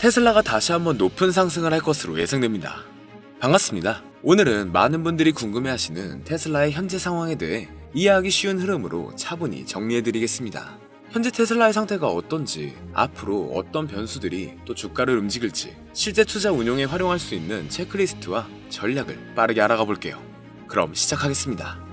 테슬라가 다시 한번 높은 상승을 할 것으로 예상됩니다. 반갑습니다. 오늘은 많은 분들이 궁금해하시는 테슬라의 현재 상황에 대해 이해하기 쉬운 흐름으로 차분히 정리해드리겠습니다. 현재 테슬라의 상태가 어떤지, 앞으로 어떤 변수들이 또 주가를 움직일지, 실제 투자 운용에 활용할 수 있는 체크리스트와 전략을 빠르게 알아가 볼게요. 그럼 시작하겠습니다.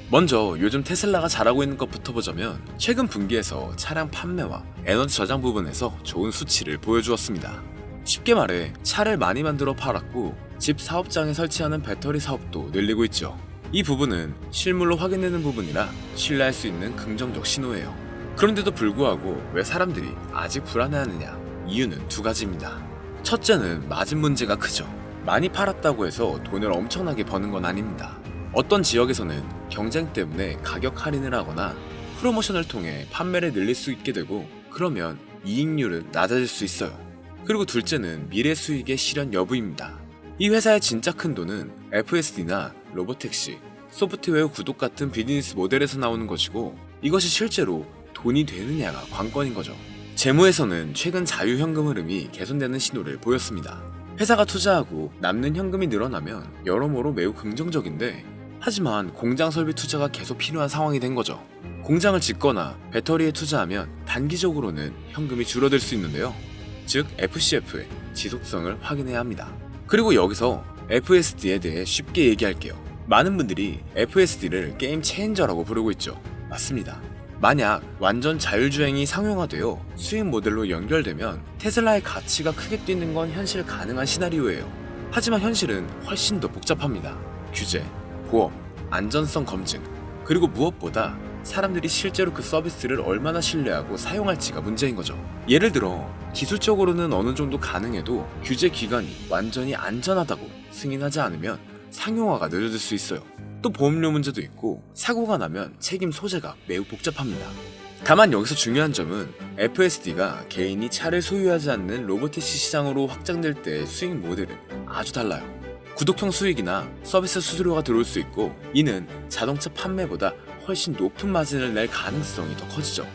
먼저 요즘 테슬라가 잘하고 있는 것부터 보자면 최근 분기에서 차량 판매와 에너지 저장 부분에서 좋은 수치를 보여주었습니다. 쉽게 말해 차를 많이 만들어 팔았고 집 사업장에 설치하는 배터리 사업도 늘리고 있죠. 이 부분은 실물로 확인되는 부분이라 신뢰할 수 있는 긍정적 신호예요. 그런데도 불구하고 왜 사람들이 아직 불안해하느냐? 이유는 두 가지입니다. 첫째는 마진 문제가 크죠. 많이 팔았다고 해서 돈을 엄청나게 버는 건 아닙니다. 어떤 지역에서는 경쟁 때문에 가격 할인을 하거나 프로모션을 통해 판매를 늘릴 수 있게 되고 그러면 이익률은 낮아질 수 있어요. 그리고 둘째는 미래 수익의 실현 여부입니다. 이 회사의 진짜 큰 돈은 FSD나 로보택시, 소프트웨어 구독 같은 비즈니스 모델에서 나오는 것이고 이것이 실제로 돈이 되느냐가 관건인 거죠. 재무에서는 최근 자유현금 흐름이 개선되는 신호를 보였습니다. 회사가 투자하고 남는 현금이 늘어나면 여러모로 매우 긍정적인데 하지만 공장 설비 투자가 계속 필요한 상황이 된 거죠. 공장을 짓거나 배터리에 투자하면 단기적으로는 현금이 줄어들 수 있는데요. 즉 FCF의 지속성을 확인해야 합니다. 그리고 여기서 FSD에 대해 쉽게 얘기할게요. 많은 분들이 FSD를 게임 체인저라고 부르고 있죠. 맞습니다. 만약 완전 자율주행이 상용화되어 수익 모델로 연결되면 테슬라의 가치가 크게 뛰는 건 현실 가능한 시나리오예요. 하지만 현실은 훨씬 더 복잡합니다. 규제, 보험, 안전성 검증, 그리고 무엇보다 사람들이 실제로 그 서비스를 얼마나 신뢰하고 사용할지가 문제인 거죠. 예를 들어 기술적으로는 어느 정도 가능해도 규제 기관이 완전히 안전하다고 승인하지 않으면 상용화가 늦어질 수 있어요. 또 보험료 문제도 있고 사고가 나면 책임 소재가 매우 복잡합니다. 다만 여기서 중요한 점은 FSD가 개인이 차를 소유하지 않는 로보택시 시장으로 확장될 때의 수익 모델은 아주 달라요. 구독형 수익이나 서비스 수수료가 들어올 수 있고 이는 자동차 판매보다 훨씬 높은 마진을 낼 가능성이 더 커지죠.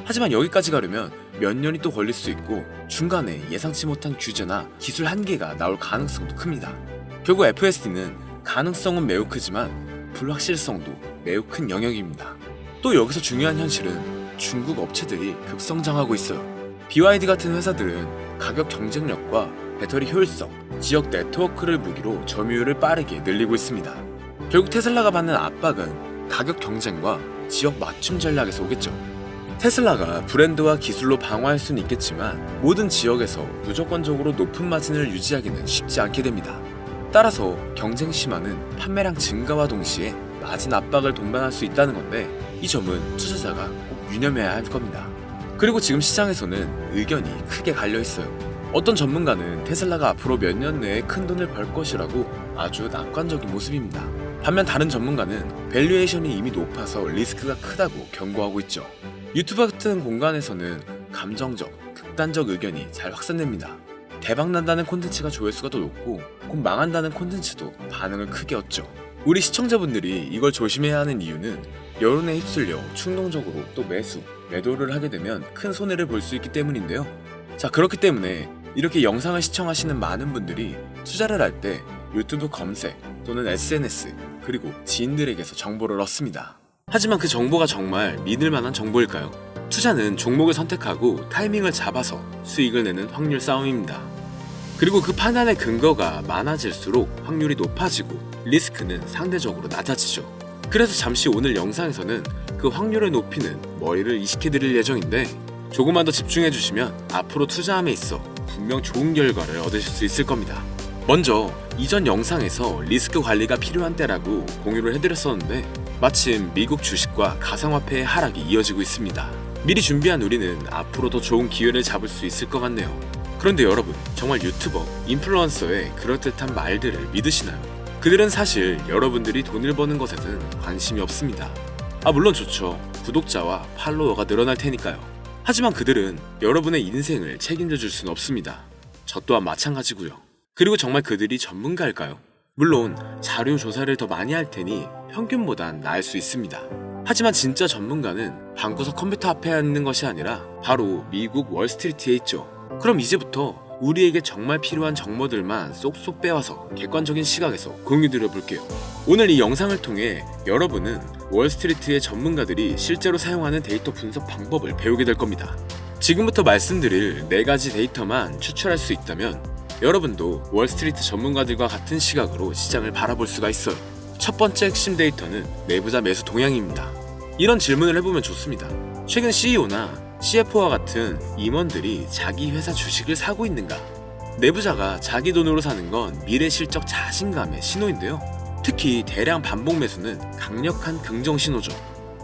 하지만 여기까지 가려면 몇 년이 또 걸릴 수 있고 중간에 예상치 못한 규제나 기술 한계가 나올 가능성도 큽니다. 결국 FSD는 가능성은 매우 크지만 불확실성도 매우 큰 영역입니다. 또 여기서 중요한 현실은 중국 업체들이 급성장하고 있어요. BYD 같은 회사들은 가격 경쟁력과 배터리 효율성, 지역 네트워크를 무기로 점유율을 빠르게 늘리고 있습니다. 결국 테슬라가 받는 압박은 가격 경쟁과 지역 맞춤 전략에서 오겠죠. 테슬라가 브랜드와 기술로 방어할 수는 있겠지만 모든 지역에서 무조건적으로 높은 마진을 유지하기는 쉽지 않게 됩니다. 따라서 경쟁 심화는 판매량 증가와 동시에 마진 압박을 동반할 수 있다는 건데 이 점은 투자자가 꼭 유념해야 할 겁니다. 그리고 지금 시장에서는 의견이 크게 갈려 있어요. 어떤 전문가는 테슬라가 앞으로 몇 년 내에 큰 돈을 벌 것이라고 아주 낙관적인 모습입니다. 반면 다른 전문가는 밸류에이션이 이미 높아서 리스크가 크다고 경고하고 있죠. 유튜브 같은 공간에서는 감정적, 극단적 의견이 잘 확산됩니다. 대박난다는 콘텐츠가 조회수가 더 높고 곧 망한다는 콘텐츠도 반응을 크게 얻죠. 우리 시청자분들이 이걸 조심해야 하는 이유는 여론에 휩쓸려 충동적으로 또 매도를 하게 되면 큰 손해를 볼 수 있기 때문인데요. 자, 그렇기 때문에 이렇게 영상을 시청하시는 많은 분들이 투자를 할 때 유튜브 검색 또는 SNS 그리고 지인들에게서 정보를 얻습니다. 하지만 그 정보가 정말 믿을 만한 정보일까요? 투자는 종목을 선택하고 타이밍을 잡아서 수익을 내는 확률 싸움입니다. 그리고 그 판단의 근거가 많아질수록 확률이 높아지고 리스크는 상대적으로 낮아지죠. 그래서 잠시 오늘 영상에서는 그 확률을 높이는 머리를 이식해드릴 예정인데 조금만 더 집중해주시면 앞으로 투자함에 있어 분명 좋은 결과를 얻으실 수 있을 겁니다. 먼저 이전 영상에서 리스크 관리가 필요한 때라고 공유를 해드렸었는데 마침 미국 주식과 가상화폐의 하락이 이어지고 있습니다. 미리 준비한 우리는 앞으로 더 좋은 기회를 잡을 수 있을 것 같네요. 그런데 여러분, 정말 유튜버, 인플루언서의 그럴듯한 말들을 믿으시나요? 그들은 사실 여러분들이 돈을 버는 것에는 관심이 없습니다. 물론 좋죠. 구독자와 팔로워가 늘어날 테니까요. 하지만 그들은 여러분의 인생을 책임져 줄 수는 없습니다. 저 또한 마찬가지고요. 그리고 정말 그들이 전문가일까요? 물론 자료 조사를 더 많이 할 테니 평균보단 나을 수 있습니다. 하지만 진짜 전문가는 방구석 컴퓨터 앞에 앉는 것이 아니라 바로 미국 월스트리트에 있죠. 그럼 이제부터 우리에게 정말 필요한 정보들만 쏙쏙 빼와서 객관적인 시각에서 공유드려 볼게요. 오늘 이 영상을 통해 여러분은 월스트리트의 전문가들이 실제로 사용하는 데이터 분석 방법을 배우게 될 겁니다. 지금부터 말씀드릴 4가지 데이터만 추출할 수 있다면 여러분도 월스트리트 전문가들과 같은 시각으로 시장을 바라볼 수가 있어요. 첫 번째 핵심 데이터는 내부자 매수 동향입니다. 이런 질문을 해보면 좋습니다. 최근 CEO나 CFO와 같은 임원들이 자기 회사 주식을 사고 있는가? 내부자가 자기 돈으로 사는 건 미래 실적 자신감의 신호인데요. 특히 대량 반복 매수는 강력한 긍정 신호죠.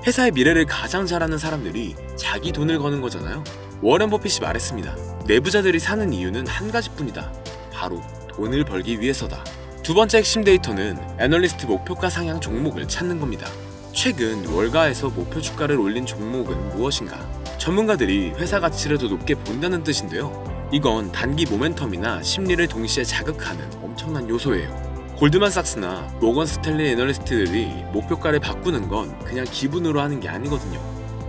회사의 미래를 가장 잘 아는 사람들이 자기 돈을 거는 거잖아요. 워렌 버핏이 말했습니다. 내부자들이 사는 이유는 한 가지뿐이다. 바로 돈을 벌기 위해서다. 두 번째 핵심 데이터는 애널리스트 목표가 상향 종목을 찾는 겁니다. 최근 월가에서 목표 주가를 올린 종목은 무엇인가? 전문가들이 회사 가치를 더 높게 본다는 뜻인데요. 이건 단기 모멘텀이나 심리를 동시에 자극하는 엄청난 요소예요. 골드만삭스나 모건 스탠리 애널리스트들이 목표가를 바꾸는 건 그냥 기분으로 하는 게 아니거든요.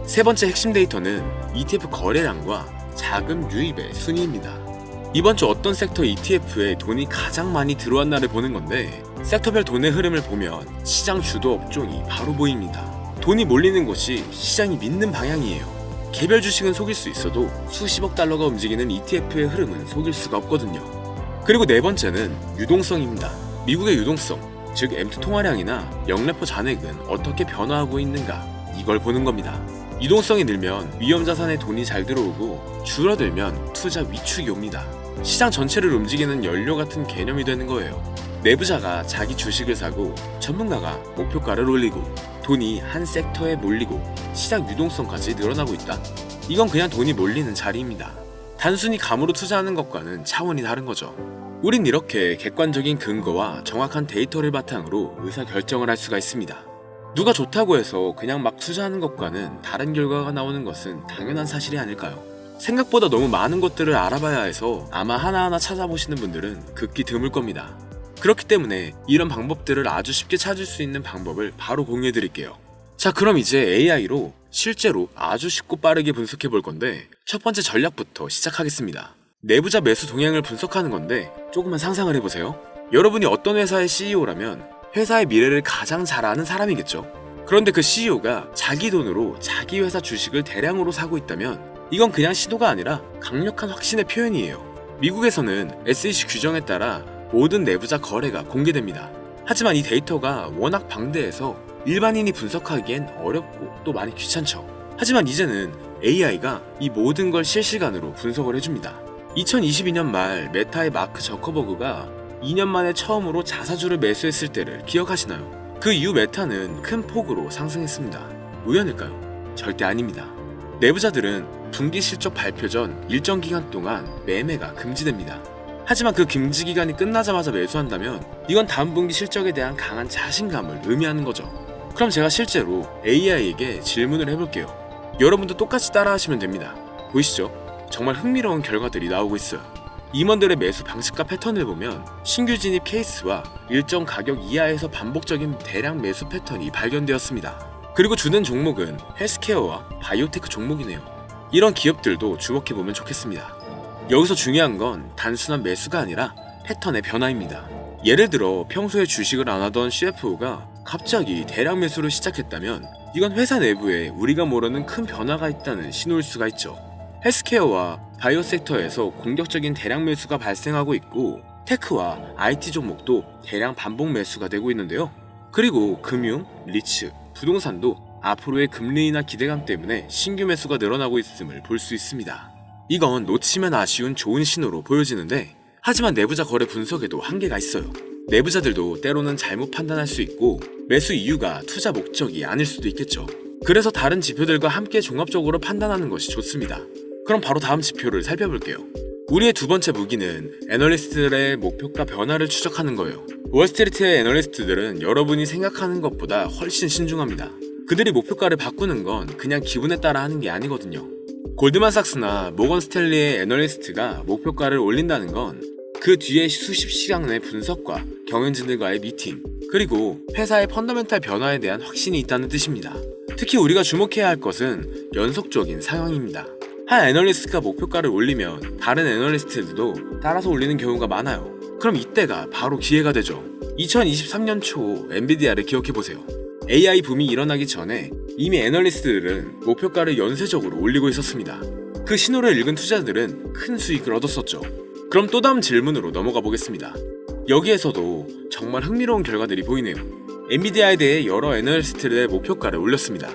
세 번째 핵심 데이터는 ETF 거래량과 자금 유입의 순위입니다. 이번 주 어떤 섹터 ETF에 돈이 가장 많이 들어왔나를 보는 건데 섹터별 돈의 흐름을 보면 시장 주도 업종이 바로 보입니다. 돈이 몰리는 곳이 시장이 믿는 방향이에요. 개별 주식은 속일 수 있어도 수십억 달러가 움직이는 ETF의 흐름은 속일 수가 없거든요. 그리고 네 번째는 유동성입니다. 미국의 유동성, 즉 M2 통화량이나 영래포 잔액은 어떻게 변화하고 있는가 이걸 보는 겁니다. 유동성이 늘면 위험 자산에 돈이 잘 들어오고 줄어들면 투자 위축이 옵니다. 시장 전체를 움직이는 연료 같은 개념이 되는 거예요. 내부자가 자기 주식을 사고 전문가가 목표가를 올리고 돈이 한 섹터에 몰리고 시장 유동성까지 늘어나고 있다. 이건 그냥 돈이 몰리는 자리입니다. 단순히 감으로 투자하는 것과는 차원이 다른 거죠. 우린 이렇게 객관적인 근거와 정확한 데이터를 바탕으로 의사결정을 할 수가 있습니다. 누가 좋다고 해서 그냥 막 투자하는 것과는 다른 결과가 나오는 것은 당연한 사실이 아닐까요? 생각보다 너무 많은 것들을 알아봐야 해서 아마 하나하나 찾아보시는 분들은 극히 드물 겁니다. 그렇기 때문에 이런 방법들을 아주 쉽게 찾을 수 있는 방법을 바로 공유해 드릴게요. 자, 그럼 이제 AI로 실제로 아주 쉽고 빠르게 분석해 볼 건데 첫 번째 전략부터 시작하겠습니다. 내부자 매수 동향을 분석하는 건데 조금만 상상을 해보세요. 여러분이 어떤 회사의 CEO라면 회사의 미래를 가장 잘 아는 사람이겠죠. 그런데 그 CEO가 자기 돈으로 자기 회사 주식을 대량으로 사고 있다면 이건 그냥 시도가 아니라 강력한 확신의 표현이에요. 미국에서는 SEC 규정에 따라 모든 내부자 거래가 공개됩니다. 하지만 이 데이터가 워낙 방대해서 일반인이 분석하기엔 어렵고 또 많이 귀찮죠. 하지만 이제는 AI가 이 모든 걸 실시간으로 분석을 해줍니다. 2022년 말 메타의 마크 저커버그가 2년 만에 처음으로 자사주를 매수했을 때를 기억하시나요? 그 이후 메타는 큰 폭으로 상승했습니다. 우연일까요? 절대 아닙니다. 내부자들은 분기 실적 발표 전 일정 기간 동안 매매가 금지됩니다. 하지만 그 금지 기간이 끝나자마자 매수한다면 이건 다음 분기 실적에 대한 강한 자신감을 의미하는 거죠. 그럼 제가 실제로 AI에게 질문을 해볼게요. 여러분도 똑같이 따라하시면 됩니다. 보이시죠? 정말 흥미로운 결과들이 나오고 있어요. 임원들의 매수 방식과 패턴을 보면 신규 진입 케이스와 일정 가격 이하에서 반복적인 대량 매수 패턴이 발견되었습니다. 그리고 주된 종목은 헬스케어와 바이오테크 종목이네요. 이런 기업들도 주목해보면 좋겠습니다. 여기서 중요한 건 단순한 매수가 아니라 패턴의 변화입니다. 예를 들어 평소에 주식을 안 하던 CFO가 갑자기 대량 매수를 시작했다면 이건 회사 내부에 우리가 모르는 큰 변화가 있다는 신호일 수가 있죠. 헬스케어와 바이오 섹터에서 공격적인 대량 매수가 발생하고 있고 테크와 IT 종목도 대량 반복 매수가 되고 있는데요. 그리고 금융, 리츠, 부동산도 앞으로의 금리나 기대감 때문에 신규 매수가 늘어나고 있음을 볼 수 있습니다. 이건 놓치면 아쉬운 좋은 신호로 보여지는데 하지만 내부자 거래 분석에도 한계가 있어요. 내부자들도 때로는 잘못 판단할 수 있고 매수 이유가 투자 목적이 아닐 수도 있겠죠. 그래서 다른 지표들과 함께 종합적으로 판단하는 것이 좋습니다. 그럼 바로 다음 지표를 살펴볼게요. 우리의 두 번째 무기는 애널리스트들의 목표가 변화를 추적하는 거예요. 월스트리트의 애널리스트들은 여러분이 생각하는 것보다 훨씬 신중합니다. 그들이 목표가를 바꾸는 건 그냥 기분에 따라 하는 게 아니거든요. 골드만삭스나 모건 스탠리의 애널리스트가 목표가를 올린다는 건 그 뒤에 수십 시간의 분석과 경영진들과의 미팅, 그리고 회사의 펀더멘탈 변화에 대한 확신이 있다는 뜻입니다. 특히 우리가 주목해야 할 것은 연속적인 상향입니다. 한 애널리스트가 목표가를 올리면 다른 애널리스트들도 따라서 올리는 경우가 많아요. 그럼 이때가 바로 기회가 되죠. 2023년 초 엔비디아를 기억해보세요. AI 붐이 일어나기 전에 이미 애널리스트들은 목표가를 연쇄적으로 올리고 있었습니다. 그 신호를 읽은 투자자들은 큰 수익을 얻었었죠. 그럼 또 다음 질문으로 넘어가 보겠습니다. 여기에서도 정말 흥미로운 결과들이 보이네요. 엔비디아에 대해 여러 애널리스트들의 목표가를 올렸습니다.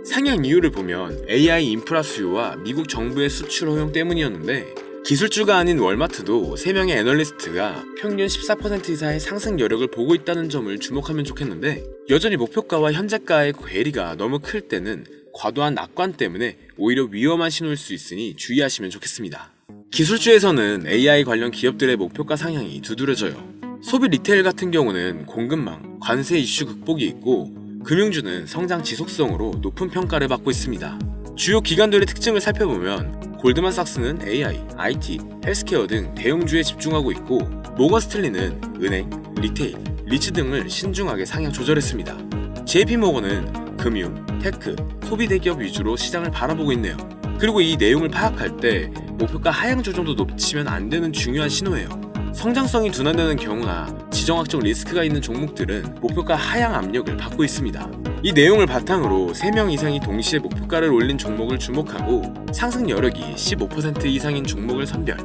상향 이유를 보면 AI 인프라 수요와 미국 정부의 수출 허용 때문이었는데, 기술주가 아닌 월마트도 3명의 애널리스트가 평균 14% 이상의 상승 여력을 보고 있다는 점을 주목하면 좋겠는데, 여전히 목표가와 현재가의 괴리가 너무 클 때는 과도한 낙관 때문에 오히려 위험한 신호일 수 있으니 주의하시면 좋겠습니다. 기술주에서는 AI 관련 기업들의 목표가 상향이 두드러져요. 소비 리테일 같은 경우는 공급망, 관세 이슈 극복이 있고, 금융주는 성장 지속성으로 높은 평가를 받고 있습니다. 주요 기관들의 특징을 살펴보면 골드만삭스는 AI, IT, 헬스케어 등 대형주에 집중하고 있고, 모건 스탠리는 은행, 리테일, 리츠 등을 신중하게 상향 조절했습니다. JP모건은 금융, 테크, 소비 대기업 위주로 시장을 바라보고 있네요. 그리고 이 내용을 파악할 때 목표가 하향 조정도 놓치면 안 되는 중요한 신호예요. 성장성이 둔화되는 경우나 지정학적 리스크가 있는 종목들은 목표가 하향 압력을 받고 있습니다. 이 내용을 바탕으로 3명 이상이 동시에 목표가를 올린 종목을 주목하고, 상승 여력이 15% 이상인 종목을 선별,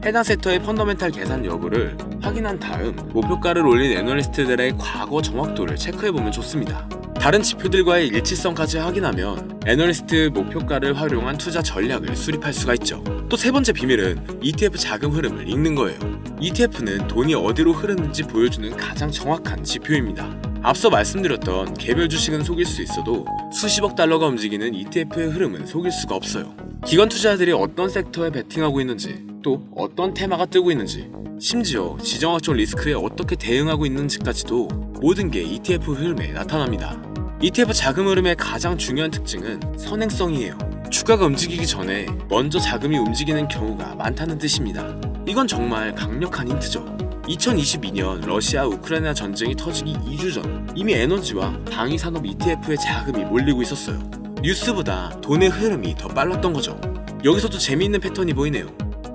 해당 섹터의 펀더멘탈 계산 여부를 확인한 다음 목표가를 올린 애널리스트들의 과거 정확도를 체크해보면 좋습니다. 다른 지표들과의 일치성까지 확인하면 애널리스트 목표가를 활용한 투자 전략을 수립할 수가 있죠. 또 세 번째 비밀은 ETF 자금 흐름을 읽는 거예요. ETF는 돈이 어디로 흐르는지 보여주는 가장 정확한 지표입니다. 앞서 말씀드렸던 개별 주식은 속일 수 있어도 수십억 달러가 움직이는 ETF의 흐름은 속일 수가 없어요. 기관 투자자들이 어떤 섹터에 베팅하고 있는지, 또 어떤 테마가 뜨고 있는지, 심지어 지정학적 리스크에 어떻게 대응하고 있는지까지도 모든 게 ETF 흐름에 나타납니다. ETF 자금 흐름의 가장 중요한 특징은 선행성이에요. 주가가 움직이기 전에 먼저 자금이 움직이는 경우가 많다는 뜻입니다. 이건 정말 강력한 힌트죠. 2022년 러시아 우크라이나 전쟁이 터지기 2주 전 이미 에너지와 방위 산업 ETF에 자금이 몰리고 있었어요. 뉴스보다 돈의 흐름이 더 빨랐던 거죠. 여기서도 재미있는 패턴이 보이네요.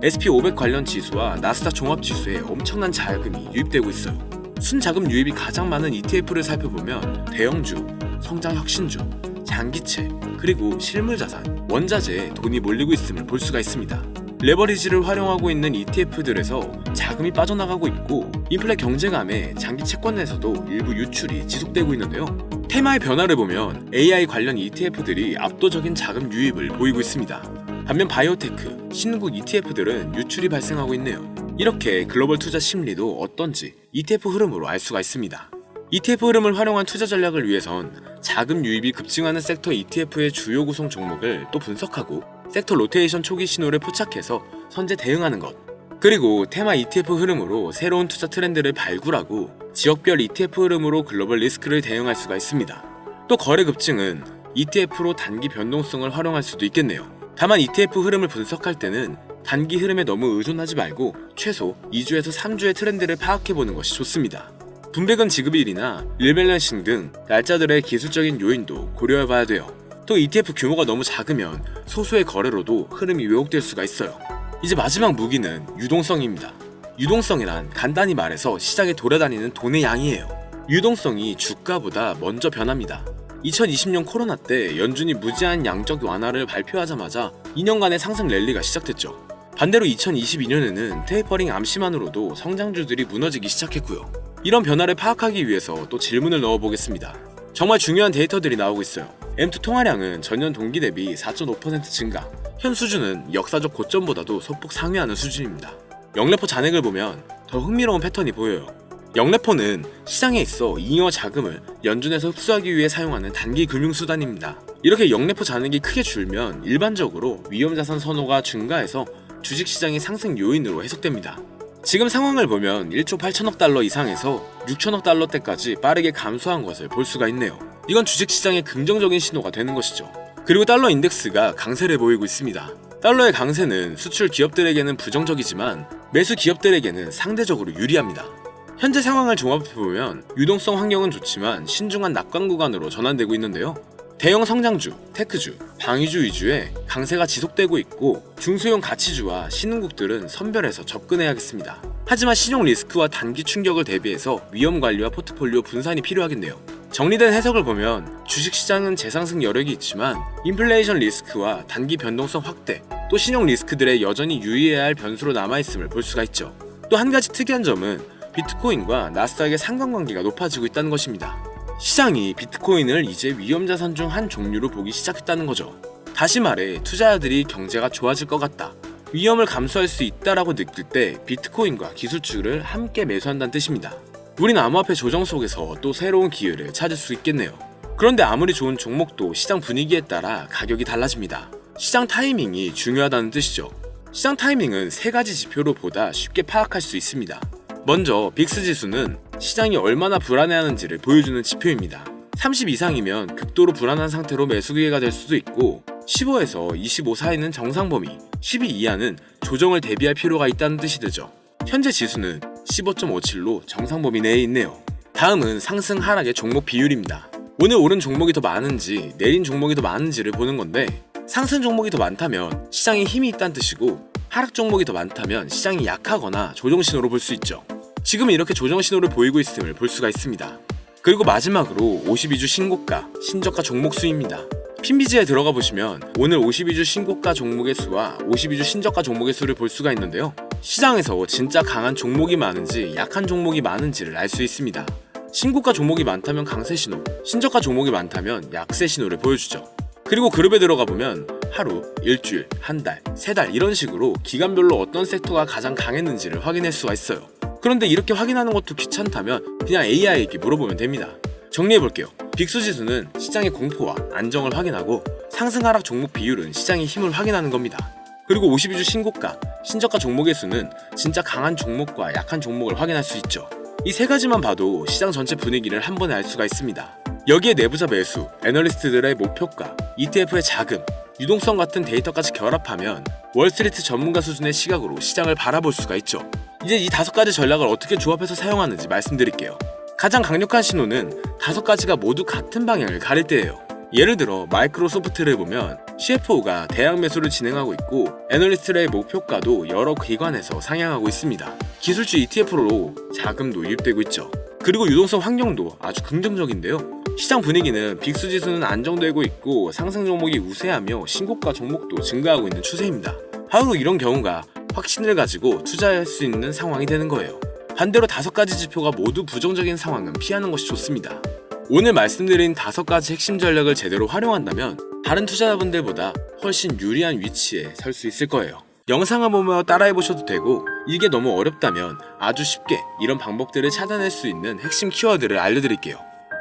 SP500 관련 지수와 나스닥 종합지수에 엄청난 자금이 유입되고 있어요. 순자금 유입이 가장 많은 ETF를 살펴보면 대형주, 성장혁신주, 장기채, 그리고 실물자산, 원자재에 돈이 몰리고 있음을 볼 수가 있습니다. 레버리지를 활용하고 있는 ETF들에서 자금이 빠져나가고 있고, 인플레 경제감에 장기 채권에서도 일부 유출이 지속되고 있는데요. 테마의 변화를 보면 AI 관련 ETF들이 압도적인 자금 유입을 보이고 있습니다. 반면 바이오테크, 신흥국 ETF들은 유출이 발생하고 있네요. 이렇게 글로벌 투자 심리도 어떤지 ETF 흐름으로 알 수가 있습니다. ETF 흐름을 활용한 투자 전략을 위해선 자금 유입이 급증하는 섹터 ETF의 주요 구성 종목을 또 분석하고, 섹터 로테이션 초기 신호를 포착해서 선제 대응하는 것, 그리고 테마 ETF 흐름으로 새로운 투자 트렌드를 발굴하고 지역별 ETF 흐름으로 글로벌 리스크를 대응할 수가 있습니다. 또 거래 급증은 ETF로 단기 변동성을 활용할 수도 있겠네요. 다만 ETF 흐름을 분석할 때는 단기 흐름에 너무 의존하지 말고 최소 2주에서 3주의 트렌드를 파악해보는 것이 좋습니다. 분배금 지급일이나 일밸런싱 등 날짜들의 기술적인 요인도 고려해봐야 돼요. 또 ETF 규모가 너무 작으면 소수의 거래로도 흐름이 왜곡될 수가 있어요. 이제 마지막 무기는 유동성입니다. 유동성이란 간단히 말해서 시장에 돌아다니는 돈의 양이에요. 유동성이 주가보다 먼저 변합니다. 2020년 코로나 때 연준이 무제한 양적 완화를 발표하자마자 2년간의 상승 랠리가 시작됐죠. 반대로 2022년에는 테이퍼링 암시만으로도 성장주들이 무너지기 시작했고요. 이런 변화를 파악하기 위해서 또 질문을 넣어보겠습니다. 정말 중요한 데이터들이 나오고 있어요. M2 통화량은 전년 동기 대비 4.5% 증가, 현 수준은 역사적 고점보다도 소폭 상회하는 수준입니다. 영래포 잔액을 보면 더 흥미로운 패턴이 보여요. 영래포는 시장에 있어 잉여 자금을 연준에서 흡수하기 위해 사용하는 단기 금융수단입니다. 이렇게 영래포 잔액이 크게 줄면 일반적으로 위험자산 선호가 증가해서 주식시장의 상승 요인으로 해석됩니다. 지금 상황을 보면 1조 8천억 달러 이상에서 6천억 달러대까지 빠르게 감소한 것을 볼 수가 있네요. 이건 주식시장의 긍정적인 신호가 되는 것이죠. 그리고 달러 인덱스가 강세를 보이고 있습니다. 달러의 강세는 수출 기업들에게는 부정적이지만 매수 기업들에게는 상대적으로 유리합니다. 현재 상황을 종합해보면 유동성 환경은 좋지만 신중한 낙관 구간으로 전환되고 있는데요. 대형 성장주, 테크주, 방위주 위주의 강세가 지속되고 있고 중소형 가치주와 신흥국들은 선별해서 접근해야겠습니다. 하지만 신용 리스크와 단기 충격을 대비해서 위험 관리와 포트폴리오 분산이 필요하겠네요. 정리된 해석을 보면 주식시장은 재상승 여력이 있지만 인플레이션 리스크와 단기 변동성 확대, 또 신용 리스크들에 여전히 유의해야 할 변수로 남아있음을 볼 수가 있죠. 또 한 가지 특이한 점은 비트코인과 나스닥의 상관관계가 높아지고 있다는 것입니다. 시장이 비트코인을 이제 위험자산 중 한 종류로 보기 시작했다는 거죠. 다시 말해 투자자들이 경제가 좋아질 것 같다, 위험을 감수할 수 있다라고 느낄 때 비트코인과 기술주를 함께 매수한다는 뜻입니다. 우린 암호화폐 조정 속에서 또 새로운 기회를 찾을 수 있겠네요. 그런데 아무리 좋은 종목도 시장 분위기에 따라 가격이 달라집니다. 시장 타이밍이 중요하다는 뜻이죠. 시장 타이밍은 세 가지 지표로 보다 쉽게 파악할 수 있습니다. 먼저 빅스 지수는 시장이 얼마나 불안해하는지를 보여주는 지표입니다. 30 이상이면 극도로 불안한 상태로 매수 기회가 될 수도 있고 15에서 25 사이는 정상 범위, 12 이하는 조정을 대비할 필요가 있다는 뜻이 되죠. 현재 지수는 15.57로 정상 범위 내에 있네요. 다음은 상승 하락의 종목 비율입니다. 오늘 오른 종목이 더 많은지 내린 종목이 더 많은지를 보는 건데 상승 종목이 더 많다면 시장에 힘이 있다는 뜻이고 하락 종목이 더 많다면 시장이 약하거나 조정 신호로 볼 수 있죠. 지금 이렇게 조정 신호를 보이고 있음을 볼 수가 있습니다. 그리고 마지막으로 52주 신고가, 신저가 종목 수입니다. 핀비지에 들어가 보시면 오늘 52주 신고가 종목의 수와 52주 신저가 종목의 수를 볼 수가 있는데요. 시장에서 진짜 강한 종목이 많은지 약한 종목이 많은지를 알 수 있습니다. 신고가 종목이 많다면 강세 신호, 신저가 종목이 많다면 약세 신호를 보여주죠. 그리고 그룹에 들어가 보면 하루, 일주일, 한 달, 세 달 이런 식으로 기간별로 어떤 섹터가 가장 강했는지를 확인할 수가 있어요. 그런데 이렇게 확인하는 것도 귀찮다면 그냥 AI에게 물어보면 됩니다. 정리해볼게요. 빅스지수는 시장의 공포와 안정을 확인하고 상승 하락 종목 비율은 시장의 힘을 확인하는 겁니다. 그리고 52주 신고가, 신저가 종목의 수는 진짜 강한 종목과 약한 종목을 확인할 수 있죠. 이 세 가지만 봐도 시장 전체 분위기를 한 번에 알 수가 있습니다. 여기에 내부자 매수, 애널리스트들의 목표가, ETF의 자금, 유동성 같은 데이터까지 결합하면 월스트리트 전문가 수준의 시각으로 시장을 바라볼 수가 있죠. 이제 이 5가지 전략을 어떻게 조합해서 사용하는지 말씀드릴게요. 가장 강력한 신호는 5가지가 모두 같은 방향을 가릴 때예요. 예를 들어 마이크로소프트를 보면 CFO가 대량 매수를 진행하고 있고 애널리스트의 목표가도 여러 기관에서 상향하고 있습니다. 기술주 ETF로 자금도 유입되고 있죠. 그리고 유동성 환경도 아주 긍정적인데요. 시장 분위기는 빅스 지수는 안정되고 있고 상승 종목이 우세하며 신고가 종목도 증가하고 있는 추세입니다. 바로 이런 경우가 확신을 가지고 투자할 수 있는 상황이 되는 거예요. 반대로 5가지 지표가 모두 부정적인 상황은 피하는 것이 좋습니다. 오늘 말씀드린 5가지 핵심 전략을 제대로 활용한다면 다른 투자자분들보다 훨씬 유리한 위치에 설 수 있을 거예요. 영상을 보며 따라해보셔도 되고 이게 너무 어렵다면 아주 쉽게 이런 방법들을 찾아낼 수 있는 핵심 키워드를 알려드릴게요.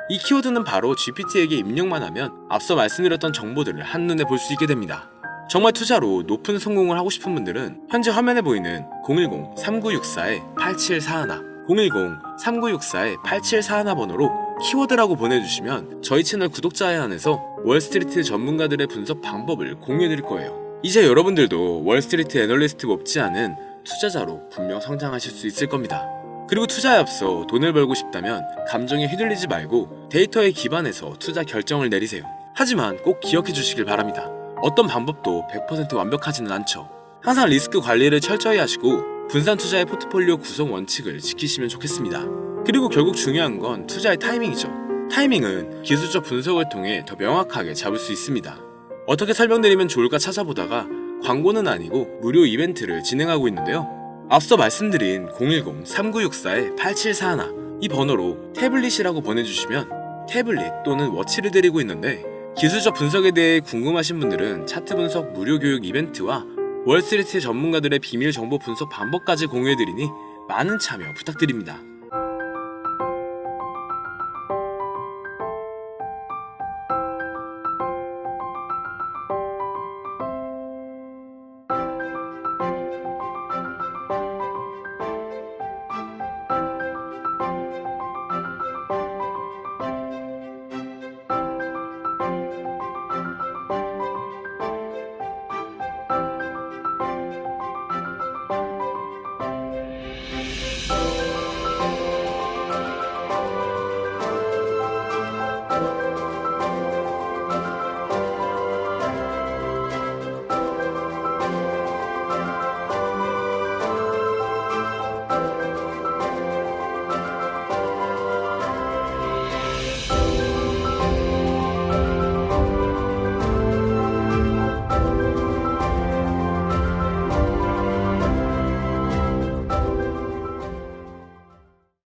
이 키워드는 바로 GPT에게 입력만 하면 앞서 말씀드렸던 정보들을 한눈에 볼 수 있게 됩니다. 정말 투자로 높은 성공을 하고 싶은 분들은 현재 화면에 보이는 010-3964-8741 010-3964-8741 번호로 키워드라고 보내주시면 저희 채널 구독자에 한해서 월스트리트 전문가들의 분석 방법을 공유해드릴 거예요. 이제 여러분들도 월스트리트 애널리스트 못지 않은 투자자로 분명 성장하실 수 있을 겁니다. 그리고 투자에 앞서 돈을 벌고 싶다면 감정에 휘둘리지 말고 데이터에 기반해서 투자 결정을 내리세요. 하지만 꼭 기억해 주시길 바랍니다. 어떤 방법도 100% 완벽하지는 않죠. 항상 리스크 관리를 철저히 하시고 분산 투자의 포트폴리오 구성 원칙을 지키시면 좋겠습니다. 그리고 결국 중요한 건 투자의 타이밍이죠. 타이밍은 기술적 분석을 통해 더 명확하게 잡을 수 있습니다. 어떻게 설명드리면 좋을까 찾아보다가 광고는 아니고 무료 이벤트를 진행하고 있는데요. 앞서 말씀드린 010-3964-8741 이 번호로 태블릿이라고 보내주시면 태블릿 또는 워치를 드리고 있는데 기술적 분석에 대해 궁금하신 분들은 차트 분석 무료 교육 이벤트와 월스트리트 전문가들의 비밀 정보 분석 방법까지 공유해드리니 많은 참여 부탁드립니다.